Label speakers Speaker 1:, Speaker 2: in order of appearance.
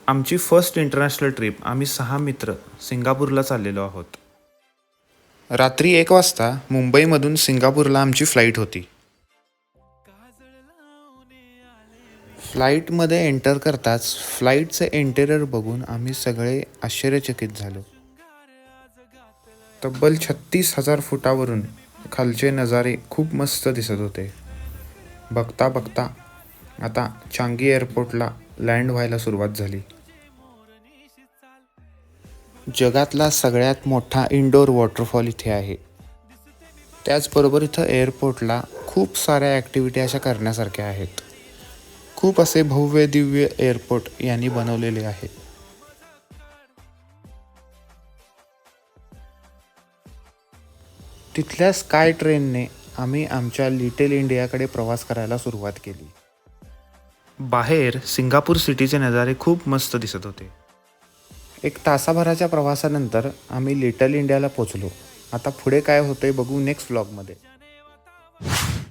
Speaker 1: आमची first international trip. आम्ही 6 मित्र सिंगापूरला चाललेलो आहोत. रात्री 1 वाजता मुंबईमधून सिंगापूरला आमची फ्लाईट होती. फ्लाईटमध्ये एंटर करताच फ्लाईटचं इंटेरियर बघून आम्ही सगळे आश्चर्यचकित झालो. तब्बल 36,000 फुटावरून खालचे नजारे खूप मस्त दिसत होते. बघता बघता आता चांगी एअरपोर्टला लँड व्हायला सुरुवात झाली. जगातला सगळ्यात मोठा इनडोअर वॉटरफॉल इथे आहे. त्याचबरोबर इथं एअरपोर्टला खूप साऱ्या ॲक्टिव्हिटी अशा करण्यासारख्या आहेत. खूप असे भव्य दिव्य एअरपोर्ट यांनी बनवलेले आहे. तिथल्या स्काय ट्रेनने आम्ही आमच्या लिटिल इंडियाकडे प्रवास करायला सुरुवात केली. बाहेर सिंगापूर सिटीचे नजारे खूप मस्त दिसत होते. 1 तासाभराच्या प्रवासानंतर आम्ही लिटल इंडियाला पोचलो. आता पुढे काय होतंय बघू नेक्स्ट व्लॉगमध्ये.